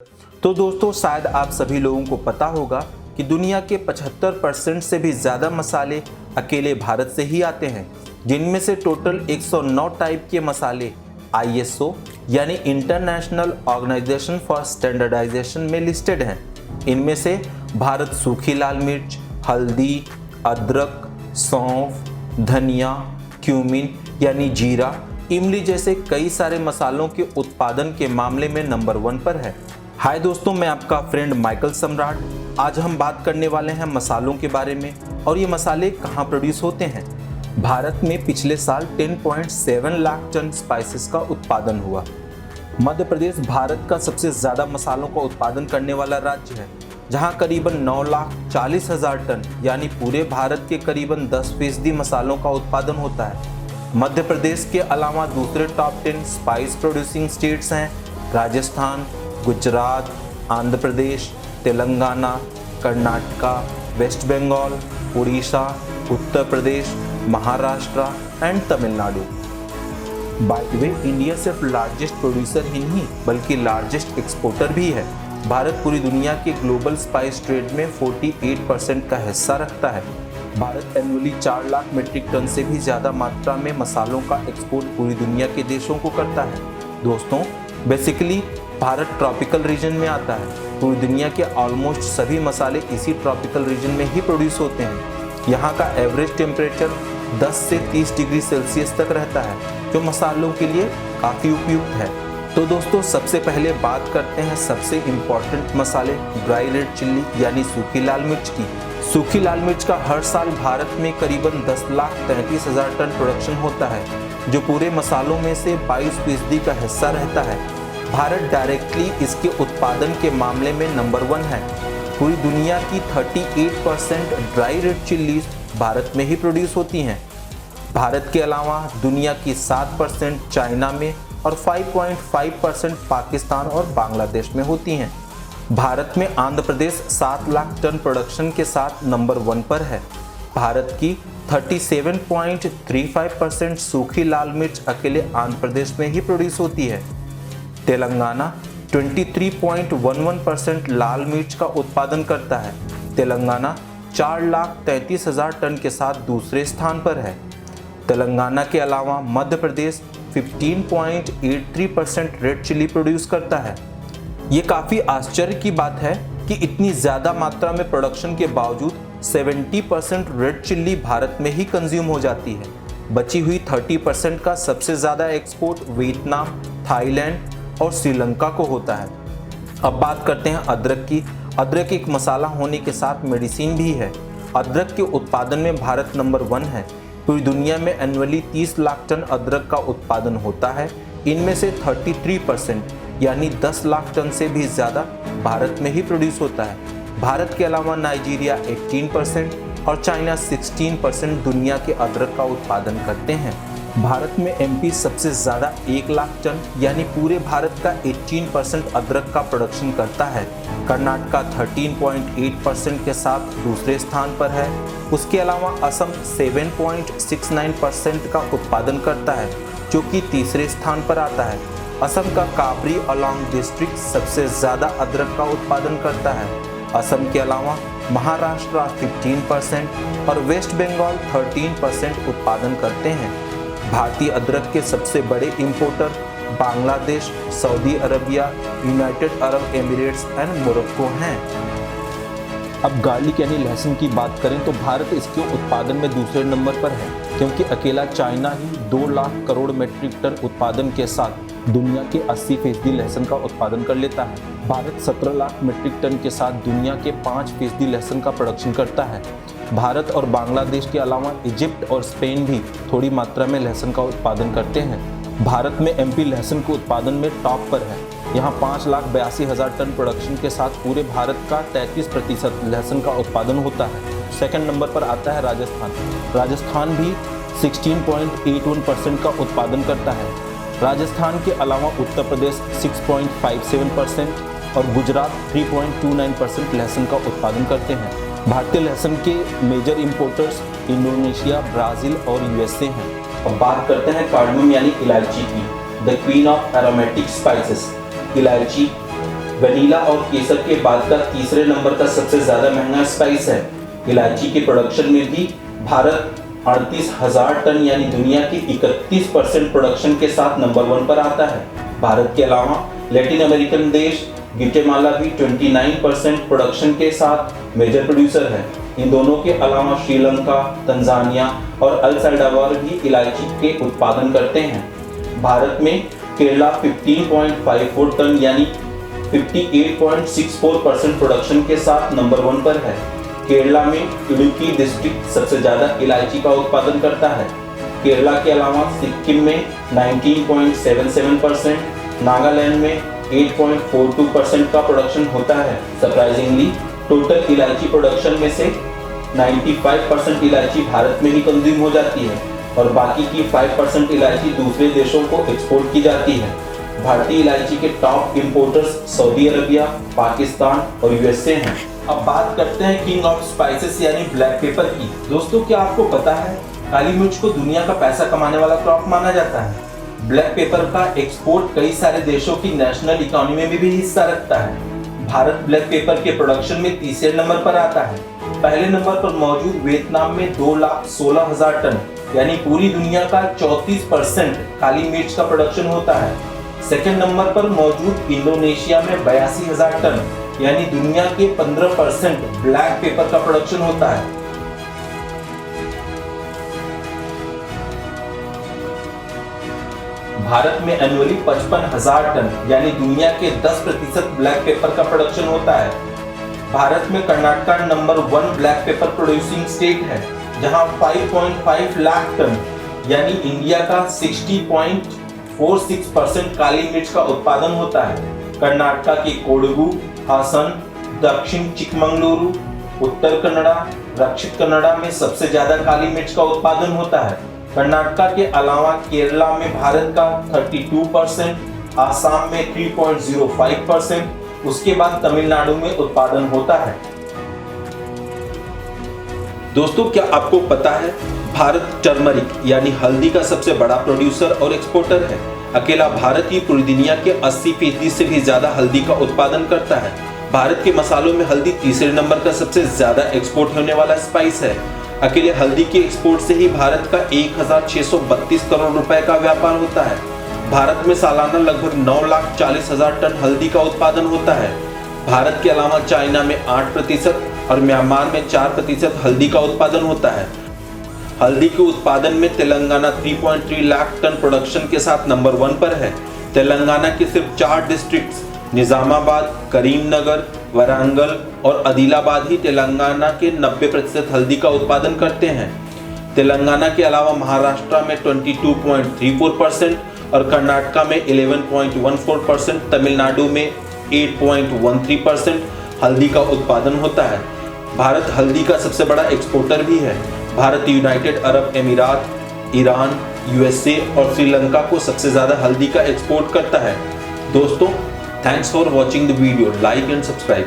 तो दोस्तों, शायद आप सभी लोगों को पता होगा कि दुनिया के 75% से भी ज़्यादा मसाले अकेले भारत से ही आते हैं, जिनमें से टोटल 109 टाइप के मसाले ISO यानी इंटरनेशनल ऑर्गेनाइजेशन फॉर स्टैंडर्डाइजेशन में लिस्टेड हैं। इनमें से भारत सूखी लाल मिर्च, हल्दी, अदरक, सौंफ, धनिया, क्यूमिन यानी जीरा, इमली जैसे कई सारे मसालों के उत्पादन के मामले में नंबर 1 पर है। हाय दोस्तों, मैं आपका फ्रेंड माइकल सम्राट। आज हम बात करने वाले हैं मसालों के बारे में और ये मसाले कहाँ प्रोड्यूस होते हैं। भारत में पिछले साल 10.7 लाख टन स्पाइसेस का उत्पादन हुआ। मध्य प्रदेश भारत का सबसे ज़्यादा मसालों का उत्पादन करने वाला राज्य है, जहाँ करीबन 9,40,000 टन यानी पूरे भारत के करीबन 10% मसालों का उत्पादन होता है। मध्य प्रदेश के अलावा दूसरे टॉप 10 स्पाइस प्रोड्यूसिंग स्टेट्स हैं Rajasthan, Gujarat, Andhra Pradesh, Telangana, Karnataka, West Bengal, Orissa, Uttar Pradesh, Maharashtra and Tamil Nadu. By the way, India सिर्फ लार्जेस्ट प्रोड्यूसर ही नहीं बल्कि लार्जेस्ट एक्सपोर्टर भी है। भारत पूरी दुनिया के ग्लोबल स्पाइस ट्रेड में 48% का हिस्सा रखता है। Bharat annually 4 lakh metric ton से भी ज़्यादा मात्रा में मसालों का एक्सपोर्ट पूरी दुनिया के देशों को करता है। दोस्तों, बेसिकली भारत ट्रॉपिकल रीजन में आता है। पूरी दुनिया के ऑलमोस्ट सभी मसाले इसी ट्रॉपिकल रीजन में ही प्रोड्यूस होते हैं। यहाँ का एवरेज टेम्परेचर 10 से 30 डिग्री सेल्सियस तक रहता है, जो मसालों के लिए काफ़ी उपयुक्त है। तो दोस्तों, सबसे पहले बात करते हैं सबसे इम्पॉर्टेंट मसाले ड्राई रेड चिल्ली यानी सूखी लाल मिर्च की। सूखी लाल मिर्च का हर साल भारत में करीबन 10,33,000 टन प्रोडक्शन होता है, जो पूरे मसालों में से 22% का हिस्सा रहता है। भारत डायरेक्टली इसके उत्पादन के मामले में नंबर 1 है। पूरी दुनिया की 38% ड्राई रेड चिल्लीज भारत में ही प्रोड्यूस होती हैं। भारत के अलावा दुनिया की 7% चाइना में और 5.5% पाकिस्तान और बांग्लादेश में होती हैं। भारत में आंध्र प्रदेश 7 लाख टन प्रोडक्शन के साथ नंबर 1 पर है। भारत की 37.35% सूखी लाल मिर्च अकेले आंध्र प्रदेश में ही प्रोड्यूस होती है। तेलंगाना 23.11% लाल मिर्च का उत्पादन करता है। तेलंगाना 4,33,000 टन के साथ दूसरे स्थान पर है। तेलंगाना के अलावा Madhya Pradesh 15.83% red chilli produce करता है। ये काफ़ी आश्चर्य की बात है कि इतनी ज़्यादा मात्रा में प्रोडक्शन के बावजूद 70% रेड चिल्ली भारत में ही कंज्यूम हो जाती है। बची हुई 30% का सबसे ज़्यादा एक्सपोर्ट वियतनाम, थाईलैंड और श्रीलंका को होता है। अब बात करते हैं अदरक की। अदरक एक मसाला होने के साथ मेडिसिन भी है। अदरक के उत्पादन में भारत नंबर 1 है। पूरी दुनिया में एनुअली 30 लाख टन अदरक का उत्पादन होता है। इनमें से 33% यानी 10 लाख टन से भी ज़्यादा भारत में ही प्रोड्यूस होता है। भारत के अलावा नाइजीरिया 18% और चाइना 16% दुनिया के अदरक का उत्पादन करते हैं। भारत में MP सबसे ज़्यादा 1 लाख टन यानी पूरे भारत का 18% अदरक का प्रोडक्शन करता है। कर्नाटका 13.8% के साथ दूसरे स्थान पर है। उसके अलावा असम 7.69% का उत्पादन करता है, जो कि तीसरे स्थान पर आता है। असम का काबरी अलोंग डिस्ट्रिक्ट सबसे ज़्यादा अदरक का उत्पादन करता है। असम के अलावा महाराष्ट्र 15% और वेस्ट बंगाल 13% उत्पादन करते हैं। भारतीय अदरक के सबसे बड़े importer Bangladesh, Saudi Arabia, United Arab Emirates and Morocco हैं। अब गार्लिक यानी लहसुन की बात करें तो भारत इसके उत्पादन में दूसरे नंबर पर है, क्योंकि अकेला चाइना ही 2 लाख करोड़ मीट्रिक टन उत्पादन के साथ दुनिया के 80% लहसुन का उत्पादन कर लेता है। भारत 17 लाख मीट्रिक टन के साथ दुनिया के 5% लहसुन का प्रोडक्शन करता है। भारत और बांग्लादेश के अलावा इजिप्ट और स्पेन भी थोड़ी मात्रा में लहसुन का उत्पादन करते हैं। भारत में MP लहसुन के उत्पादन में टॉप पर है। यहाँ 5,82,000 टन प्रोडक्शन के साथ पूरे भारत का 33% लहसुन का उत्पादन होता है। सेकंड नंबर पर आता है राजस्थान। राजस्थान भी 16.81% का उत्पादन करता है। राजस्थान के अलावा उत्तर प्रदेश 6.57% और गुजरात 3.29% लहसुन का उत्पादन करते हैं। भारतीय लहसुन के मेजर इंपोर्टर्स इंडोनेशिया, ब्राज़ील और USA हैं। अब बात करते हैं कार्डमम यानी इलायची की, the queen of aromatic spices. इलायची वनीला और केसर के बाद का तीसरे नंबर का सबसे ज्यादा महंगा स्पाइस है। इलायची के प्रोडक्शन में भी भारत 38,000 टन यानी दुनिया के 31% प्रोडक्शन के साथ नंबर 1 पर आता है। भारत के अलावा लैटिन अमेरिकन देश ग्वाटेमाला भी 29% प्रोडक्शन के साथ मेजर प्रोड्यूसर है। इन दोनों के अलावा श्रीलंका, तंजानिया और अल सल्वाडोर भी इलायची के उत्पादन करते हैं। भारत में केरला 15.54 टन यानी 58.64% प्रोडक्शन के साथ नंबर 1 पर है। केरला में इडुक्की डिस्ट्रिक्ट सबसे ज्यादा इलायची का उत्पादन करता है। केरला के अलावा सिक्किम में 19.77%, नागालैंड में 8.42% का प्रोडक्शन होता है। सरप्राइजिंगली टोटल इलायची प्रोडक्शन में से 95% इलायची भारत में ही कंज्यूम हो जाती है और बाकी की 5% इलायची दूसरे देशों को एक्सपोर्ट की जाती है। भारतीय इलायची के top importers Saudi Arabia, Pakistan और यूएसए हैं। अब बात करते हैं किंग ऑफ स्पाइसेस यानी ब्लैक पेपर की। दोस्तों, क्या आपको पता है काली मिर्च को दुनिया का पैसा कमाने वाला क्रॉप माना जाता है। ब्लैक पेपर का एक्सपोर्ट कई सारे देशों की नेशनल इकोनॉमी में भी हिस्सा रखता है। भारत ब्लैक पेपर के प्रोडक्शन में तीसरे नंबर पर आता है। पहले नंबर पर मौजूद वियतनाम में 2,16,000 टन यानी पूरी दुनिया का 34% काली मिर्च का प्रोडक्शन होता है। सेकेंड नंबर पर मौजूद इंडोनेशिया में 82,000 टन यानी दुनिया के 15% ब्लैक पेपर का प्रोडक्शन होता है। भारत में एनुअली 55,000 टन यानी दुनिया के 10% ब्लैक पेपर का प्रोडक्शन होता है। भारत में Karnataka number 1 black pepper producing state है, जहां 5.5 लाख टन यानी इंडिया का 60.46% काली मिर्च का उत्पादन होता है। कर्नाटक के कोडगु, हासन, दक्षिण चिकमंगलुरु, उत्तर कन्नड़ा, दक्षिण कन्नड़ा में सबसे ज्यादा काली मिर्च का उत्पादन होता है। कर्नाटक के अलावा केरला में भारत का 32%, आसाम में 3.05%, उसके बाद तमिलनाडु में उत्पादन होता है। दोस्तों, क्या आपको पता है भारत टर्मरिक यानी हल्दी का सबसे बड़ा प्रोड्यूसर और एक्सपोर्टर है। अकेला भारत ही पूरी दुनिया के 80% से भी ज्यादा हल्दी का उत्पादन करता है। भारत के मसालों में हल्दी तीसरे नंबर का सबसे ज्यादा एक्सपोर्ट होने वाला स्पाइस है। अकेले हल्दी के एक्सपोर्ट से ही भारत का 1,632 करोड़ रुपए का व्यापार होता है। भारत में सालाना लगभग 9,40,000 टन हल्दी का उत्पादन होता है। भारत के अलावा चाइना में 8% और म्यांमार में 4% हल्दी का उत्पादन होता है। हल्दी के उत्पादन में तेलंगाना 3.3 लाख टन प्रोडक्शन के साथ नंबर 1 पर है। तेलंगाना के सिर्फ 4 डिस्ट्रिक्ट्स निजामाबाद, करीमनगर, वारंगल और आदिलाबाद ही तेलंगाना के 90% हल्दी का उत्पादन करते हैं। तेलंगाना के अलावा महाराष्ट्र में 22.34% और कर्नाटक में 11.14%, तमिलनाडु में 8.13% हल्दी का उत्पादन होता है। भारत हल्दी का सबसे बड़ा एक्सपोर्टर भी है। भारत यूनाइटेड अरब अमीरात, ईरान, यूएसए और श्रीलंका को सबसे ज्यादा हल्दी का एक्सपोर्ट करता है। दोस्तों, thanks for watching the video, like and subscribe.